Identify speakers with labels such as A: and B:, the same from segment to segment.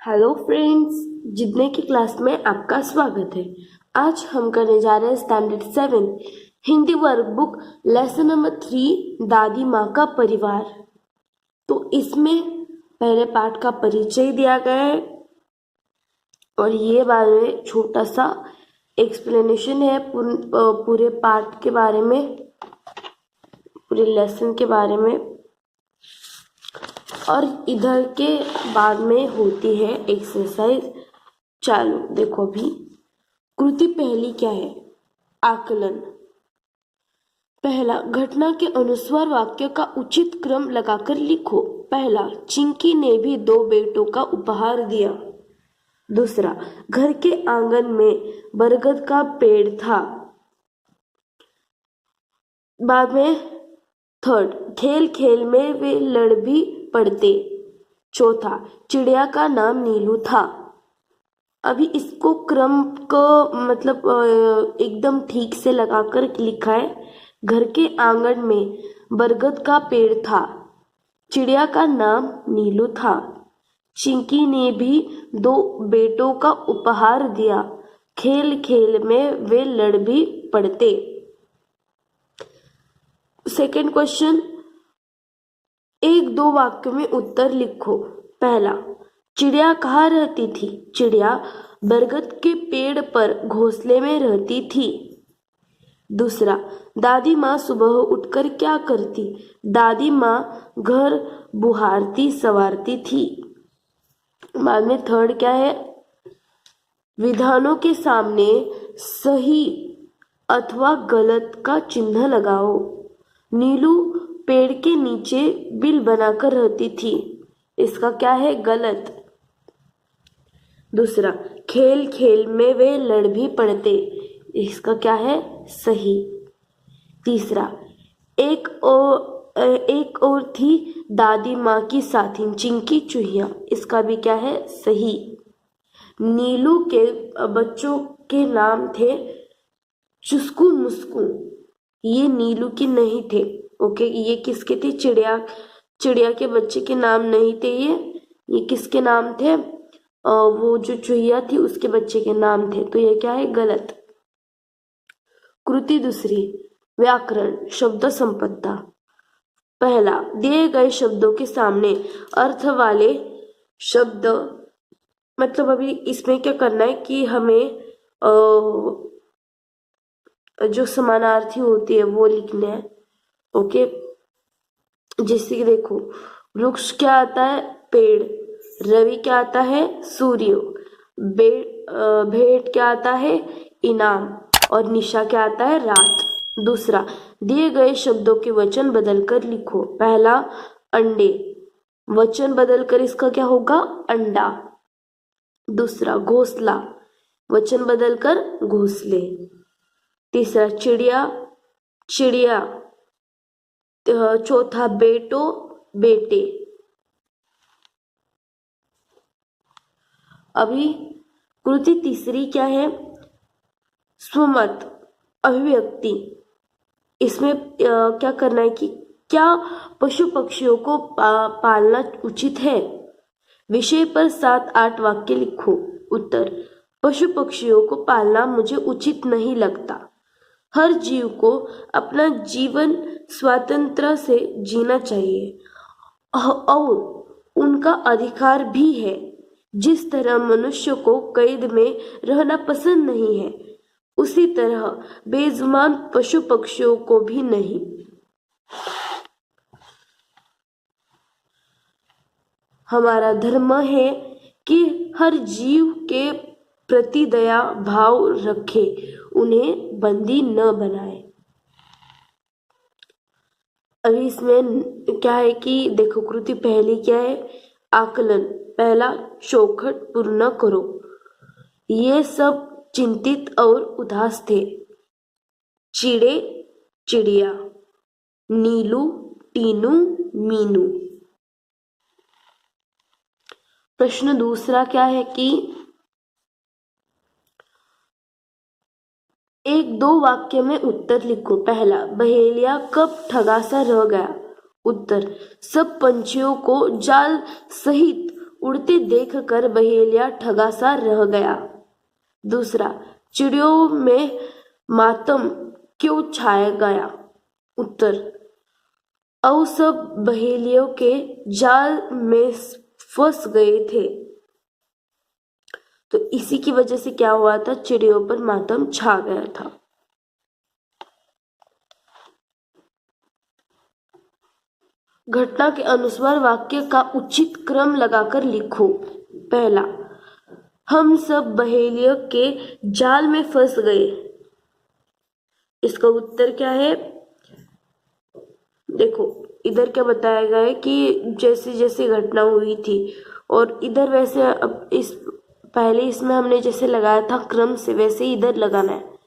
A: Hello friends, जितने की class में आपका स्वागत है। आज हम करने जा रहे हैं standard 7 Hindi workbook lesson number 3 दादी माँ का परिवार। तो इसमें पहले पाठ का परिचय दिया गया है और ये बारे में छोटा सा एक्सप्लेनेशन है पूरे पाठ के बारे में, पूरे लेसन के बारे में। और इधर के बाद में होती है एक्सरसाइज। चालू देखो अभी। कृति पहली क्या है? आकलन। पहला, घटना के अनुसार वाक्य का उचित क्रम लगाकर लिखो। पहला, चिंकी ने भी 2 बेटों का उपहार दिया। दूसरा, घर के आंगन में बरगद का पेड़ था। बाद में थर्ड, खेल खेल में वे लड़ भी पड़ते। चौथा, चिड़िया का नाम नीलू था। अभी इसको क्रम को मतलब एकदम ठीक से लगाकर लिखा है। घर के आंगन में बरगद का पेड़ था, चिड़िया का नाम नीलू था, चिंकी ने भी 2 बेटों का उपहार दिया, खेल खेल में वे लड़ भी पड़ते। सेकेंड क्वेश्चन, 1-2 वाक्यों में उत्तर लिखो। पहला, चिड़िया कहाँ रहती थी? चिड़िया बरगद के पेड़ पर घोंसले में रहती थी। दूसरा, दादी माँ सुबह उठकर क्या करती? दादी माँ घर बुहारती संवारती थी। बाद में थर्ड क्या है? विधानों के सामने सही अथवा गलत का चिन्ह लगाओ। नीलू पेड़ के नीचे बिल बनाकर रहती थी, इसका क्या है? गलत। दूसरा, खेल खेल में वे लड़ भी पड़ते, इसका क्या है? सही। तीसरा, एक और थी दादी माँ की साथिन चिंकी चूहिया, इसका भी क्या है? सही। नीलू के बच्चों के नाम थे चुस्कू मुस्कू, ये नीलू के नहीं थे। ओके, ये किसके थे? चिड़िया के बच्चे के नाम नहीं थे ये किसके नाम थे? वो जो चूहिया थी उसके बच्चे के नाम थे, तो ये क्या है? गलत। कृति दूसरी, व्याकरण शब्द संपदा। पहला, दिए गए शब्दों के सामने अर्थ वाले शब्द, मतलब अभी इसमें क्या करना है कि हमें जो समानार्थी होती है वो लिखना है। ओके, जैसे कि देखो, वृक्ष क्या आता है? पेड़। रवि क्या आता है? सूर्य। भेंट क्या आता है? इनाम। और निशा क्या आता है? रात। दूसरा, दिए गए शब्दों के वचन बदलकर लिखो। पहला, अंडे, वचन बदलकर इसका क्या होगा? अंडा। दूसरा, घोंसला, वचन बदलकर घोंसले। तीसरा, चिड़िया, चिड़िया। चौथा, बेटो, बेटे। अभी कृति तीसरी क्या है? स्वमत, अभिव्यक्ति। इसमें क्या करना है कि क्या पशु पक्षियों को पालना उचित है? विषय पर 7-8 वाक्य लिखो। उत्तर, पशु पक्षियों को पालना मुझे उचित नहीं लगता। हर जीव को अपना जीवन स्वतंत्रता से जीना चाहिए और उनका अधिकार भी है। जिस तरह मनुष्य को कैद में रहना पसंद नहीं है, उसी तरह बेजुबान पशु पक्षियों को भी नहीं। हमारा धर्म है कि हर जीव के प्रति दया भाव रखे, उन्हें बंदी न बनाए। अभी इसमें क्या है कि देखो, कृति पहली क्या है? आकलन। पहला, चौखट पूर्ण करो। ये सब चिंतित और उदास थे। चिड़े, चिड़िया, नीलू, टीनू, मीनू। प्रश्न दूसरा क्या है कि 1-2 वाक्य में उत्तर लिखो। पहला, बहेलिया कब ठगा सा रह गया? उत्तर, सब पंछियों को जाल सहित उड़ते देखकर बहेलिया ठगा सा रह गया। दूसरा, चिड़ियों में मातम क्यों छाया गया? उत्तर, और सब बहेलियों के जाल में फंस गए थे, तो इसी की वजह से क्या हुआ था, चिड़ियों पर मातम छा गया था। घटना के अनुसार वाक्य का उचित क्रम लगाकर लिखो। पहला, हम सब बहेलियों के जाल में फंस गए। इसका उत्तर क्या है? देखो, इधर क्या बताया गया है कि जैसे जैसे घटना हुई थी, और इधर वैसे अब पहले इसमें हमने जैसे लगाया था क्रम से, वैसे ही इधर लगाना है।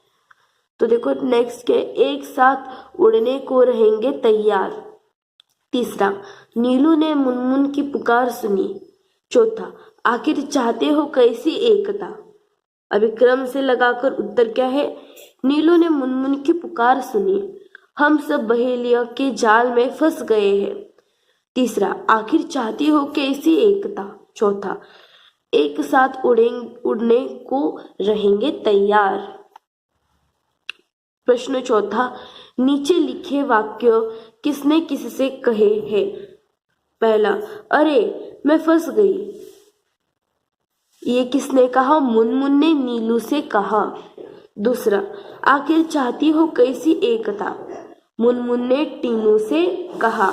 A: तो देखो नेक्स्ट के, एक साथ उड़ने को रहेंगे तैयार। तीसरा, नीलू ने मुनमुन की पुकार सुनी। चौथा, आखिर चाहते हो कैसी एकता? अभी क्रम से लगाकर उत्तर क्या है? नीलू ने मुनमुन की पुकार सुनी, हम सब बहेलिया के जाल में फंस गए हैं। तीसरा, आखिर चाहती हो कैसी एकता? चौथा, एक साथ उड़ने को रहेंगे तैयार। प्रश्न चौथा, नीचे लिखे वाक्य किसने किससे कहे हैं? पहला, अरे मैं फंस गई, ये किसने कहा? मुनमुन ने नीलू से कहा। दूसरा, आखिर चाहती हो कैसी एकता? मुनमुन ने टीनू से कहा।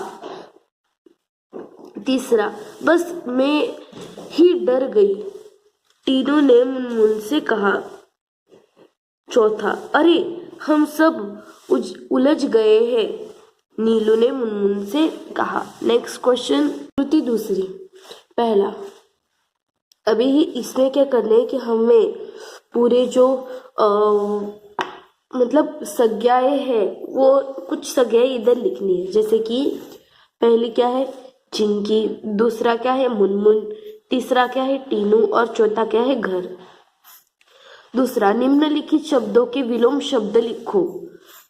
A: तीसरा, बस मैं ही डर गई, टीनू ने मुनमुन से कहा। चौथा, अरे हम सब उलझ गए हैं, नीलू ने मुनमुन से कहा। नेक्स्ट क्वेश्चन, कृति दूसरी। पहला, अभी ही इसमें क्या करना है कि हमें पूरे जो मतलब संज्ञाएं हैं, वो कुछ संज्ञाएं इधर लिखनी है। जैसे कि पहली क्या है? चिंकी। दूसरा क्या है? मुनमुन। तीसरा क्या है? टीनू। और चौथा क्या है? घर। दूसरा, निम्नलिखित शब्दों के विलोम शब्द लिखो।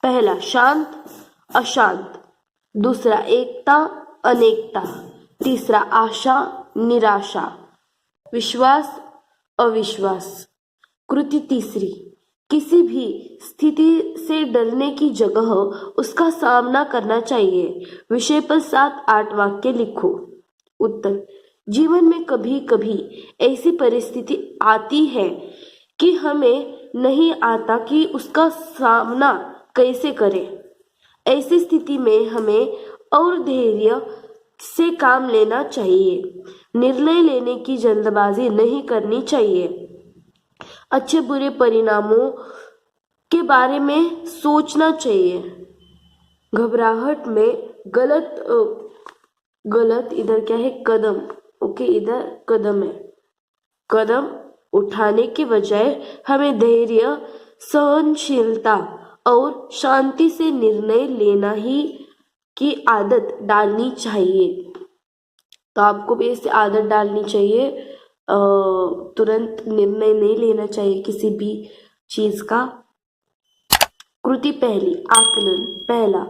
A: पहला, शांत अशांत। दूसरा, एकता अनेकता। तीसरा, आशा निराशा। विश्वास अविश्वास। कृति तीसरी, किसी भी स्थिति से डरने की जगह उसका सामना करना चाहिए। विषय पर 7-8 वाक्य लिखो। उत्तर, जीवन में कभी कभी ऐसी परिस्थिति आती है कि हमें नहीं आता कि उसका सामना कैसे करें। ऐसी स्थिति में हमें और धैर्य से काम लेना चाहिए। निर्णय लेने की जल्दबाजी नहीं करनी चाहिए। अच्छे बुरे परिणामों के बारे में सोचना चाहिए। घबराहट में गलत इधर क्या है? कदम। ओके, इधर कदम है। कदम उठाने के बजाय हमें धैर्य, सहनशीलता और शांति से निर्णय लेना ही की आदत डालनी चाहिए। तो आपको भी इस आदत डालनी चाहिए, तुरंत निर्णय नहीं लेना चाहिए किसी भी चीज का। कृति पहली, आकलन। पहला,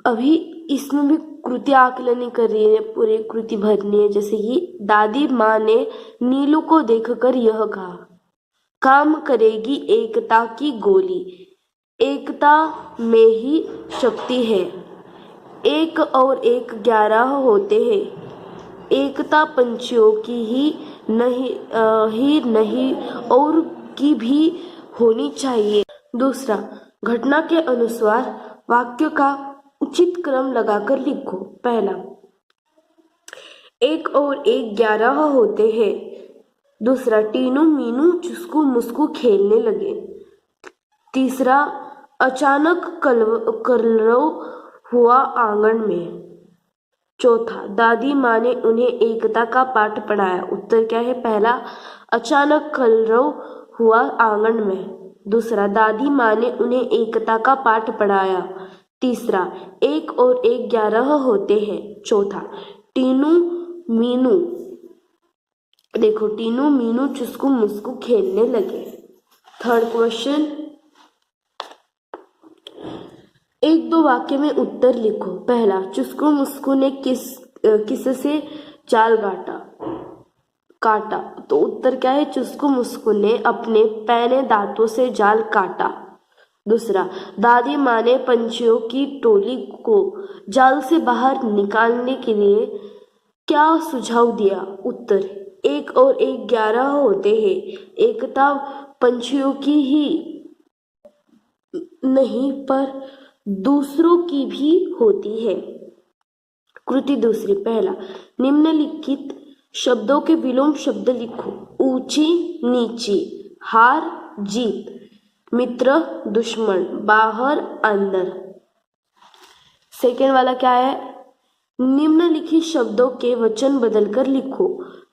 A: अभी इसमें भी कृति आकलन ही कर रही है, पूरी कृति भरनी है। जैसे कि दादी माँ ने नीलू को देखकर यह कहा, काम करेगी एकता की गोली, एकता में ही शक्ति है। 1 और 1 11 होते हैं। एकता पंछियों की ही नहीं और की भी होनी चाहिए। दूसरा, घटना के अनुसार वाक्य का उचित क्रम लगाकर लिखो। पहला, 1 और 1 11 होते हैं। दूसरा, टीनू मीनू चुस्कू मुस्कू खेलने लगे। तीसरा, अचानक कलरव हुआ आंगन में। चौथा, दादी माँ ने उन्हें एकता का पाठ पढ़ाया। उत्तर क्या है? पहला, अचानक कलरव हुआ आंगन में। दूसरा, दादी माँ ने उन्हें एकता का पाठ पढ़ाया। तीसरा, 1 और 1 11 होते हैं। चौथा, टीनू मीनू, देखो टीनू मीनू चुस्कू मुस्कू खेलने लगे। थर्ड क्वेश्चन, 1-2 वाक्य में उत्तर लिखो। पहला, चुस्कू मुस्कू ने किससे जाल काटा। तो उत्तर क्या है? चुस्कू मुस्कू ने अपने पैने दांतों से जाल काटा। दूसरा, दादी माँ ने पंछियों की टोली को जाल से बाहर निकालने के लिए क्या सुझाव दिया? उत्तर, 1 और 1 11 होते हैं। एकता पंछियों की ही नहीं पर दूसरों की भी होती है। कृति दूसरी, पहला, निम्नलिखित शब्दों के विलोम शब्द लिखो। ऊंची नीची, हार जीत, मित्र दुश्मन, बाहर अंदर। सेकेंड वाला क्या है? निम्नलिखित शब्दों के वचन बदलकर लिखो।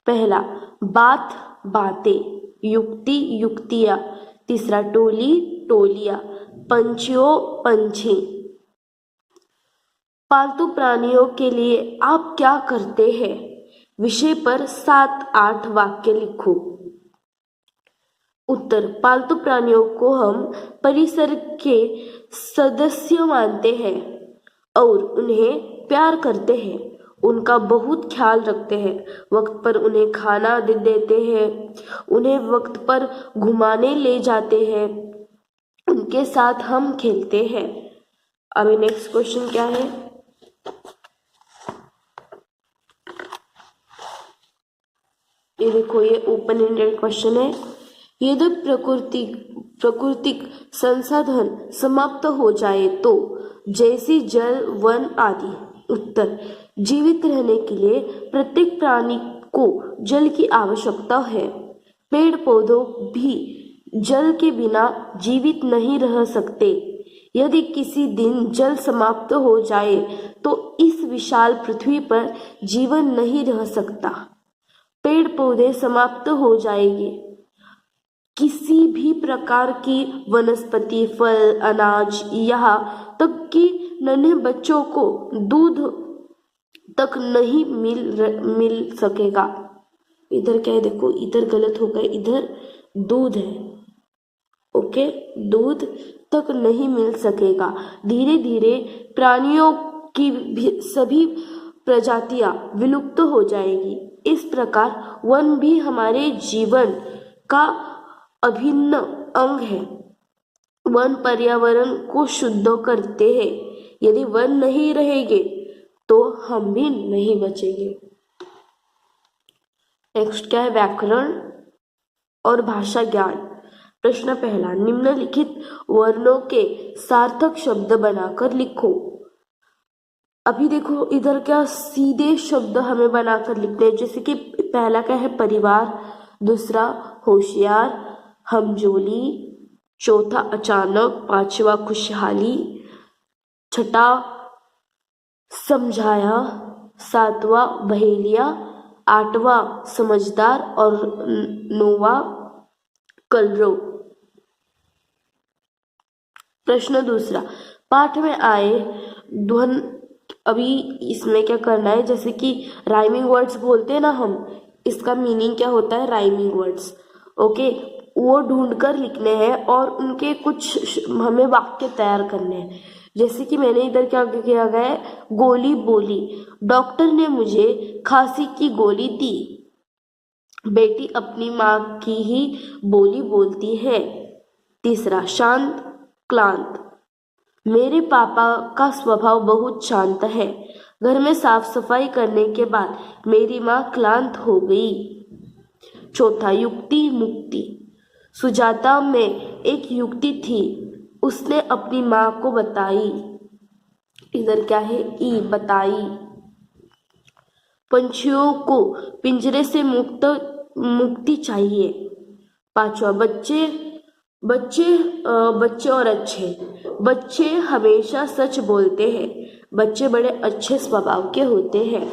A: पहला, बात बातें, युक्ति युक्तियां। तीसरा, टोली टोलियां, पंछियों पंछी। पालतू प्राणियों के लिए आप क्या करते हैं? विषय पर 7-8 वाक्य लिखो। उत्तर, पालतू प्राणियों को हम परिसर के सदस्य मानते हैं और उन्हें प्यार करते हैं। उनका बहुत ख्याल रखते हैं। वक्त पर उन्हें खाना देते हैं। उन्हें वक्त पर घुमाने ले जाते हैं। उनके साथ हम खेलते हैं। अभी नेक्स्ट क्वेश्चन क्या है? ये देखो, ये ओपन एंडेड क्वेश्चन है। यदि प्राकृतिक संसाधन समाप्त हो जाए तो, जैसे जल, वन आदि। उत्तर, जीवित रहने के लिए प्रत्येक प्राणी को जल की आवश्यकता है। पेड़ पौधों भी जल के बिना जीवित नहीं रह सकते। यदि किसी दिन जल समाप्त हो जाए तो इस विशाल पृथ्वी पर जीवन नहीं रह सकता। पेड़ पौधे समाप्त हो जाएंगे। किसी भी प्रकार की वनस्पति, फल, अनाज, यहाँ तक कि नन्हे बच्चों को दूध तक नहीं मिल सकेगा। इधर क्या है? देखो, इधर गलत हो गया, इधर दूध है। ओके, दूध तक नहीं मिल सकेगा। धीरे धीरे प्राणियों की भी सभी प्रजातियां विलुप्त हो जाएगी। इस प्रकार वन भी हमारे जीवन का अभिन्न अंग है। वन पर्यावरण को शुद्ध करते हैं। यदि वन नहीं रहेंगे तो हम भी नहीं बचेंगे। नेक्स्ट क्या है? व्याकरण और भाषा ज्ञान। प्रश्न पहला, निम्नलिखित वर्णों के सार्थक शब्द बनाकर लिखो। अभी देखो, इधर क्या सीधे शब्द हमें बनाकर लिखने हैं। जैसे कि पहला क्या है? परिवार। दूसरा, होशियार, हमजोली। चौथा, अचानक। पांचवा, खुशहाली। छठा, समझाया। सातवां, बहेलिया। आठवां, समझदार। और नौवां, कलरव। प्रश्न दूसरा, पाठ में आए ध्वन। अभी इसमें क्या करना है? जैसे कि राइमिंग वर्ड्स बोलते हैं ना हम, इसका मीनिंग क्या होता है? Rhyming words. ओके, वो ढूंढकर लिखने हैं और उनके कुछ हमें वाक्य तैयार करने हैं। जैसे कि मैंने इधर क्या किया गया है? गोली बोली। डॉक्टर ने मुझे खांसी की गोली दी। बेटी अपनी माँ की ही बोली बोलती है। तीसरा, शांत क्लांत। मेरे पापा का स्वभाव बहुत शांत है। घर में साफ सफाई करने के बाद मेरी माँ क्लांत हो गई। चौथा, युक्ति मुक्ति। सुजाता में एक युक्ति थी, उसने अपनी माँ को बताई। इधर क्या है? ई, बताई। पंछियों को पिंजरे से मुक्ति चाहिए। पांचवा, बच्चे और अच्छे। बच्चे हमेशा सच बोलते हैं। बच्चे बड़े अच्छे स्वभाव के होते हैं।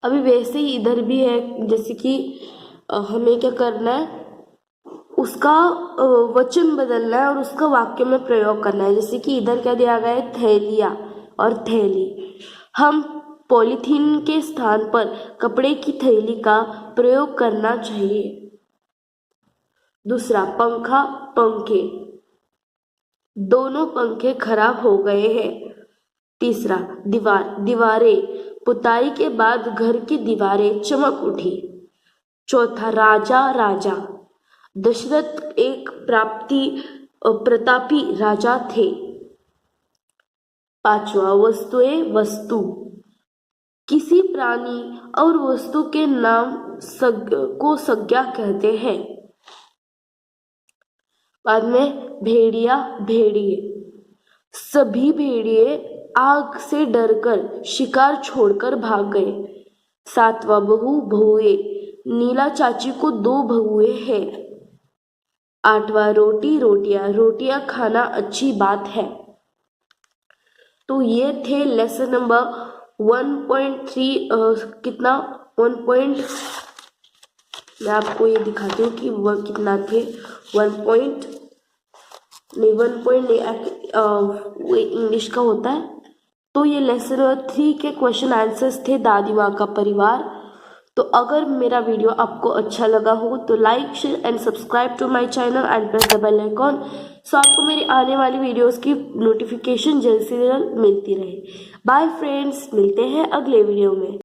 A: अभी वैसे ही इधर भी है, जैसे कि हमें क्या करना है? उसका वचन बदलना है और उसका वाक्य में प्रयोग करना है। जैसे कि इधर क्या दिया गया है? थैलिया और थैली। हम पॉलीथीन के स्थान पर कपड़े की थैली का प्रयोग करना चाहिए। दूसरा, पंखा पंखे। दोनों पंखे खराब हो गए हैं। तीसरा, दीवारें पुताई के बाद घर की दीवारें चमक उठी। चौथा, राजा राजा। दशरथ एक प्रतापी राजा थे। पांचवा, वस्तुएं वस्तु। किसी प्राणी और वस्तु के नाम को संज्ञा कहते हैं। बाद में भेड़िया भेड़िए। सभी भेड़िए आग से डरकर शिकार छोड़कर भाग गए। सातवां, बहू बहुए। नीला चाची को 2 बहुए हैं। आठवां, रोटी रोटियां। रोटियां खाना अच्छी बात है। तो ये थे लेसन नंबर 1.3 कितना 1. मैं आपको ये दिखाती हूँ कि वह कितना थे। 1 नहीं, वो इंग्लिश का होता है। तो ये लेसन नंबर 3 के क्वेश्चन आंसर्स थे दादी माँ का परिवार। तो अगर मेरा वीडियो आपको अच्छा लगा हो तो like share and subscribe to my channel and press the bell icon, so आपको मेरी आने वाली वीडियोस की नोटिफिकेशन जल्द से जल्द मिलती रहे। बाय फ्रेंड्स, मिलते हैं अगले वीडियो में।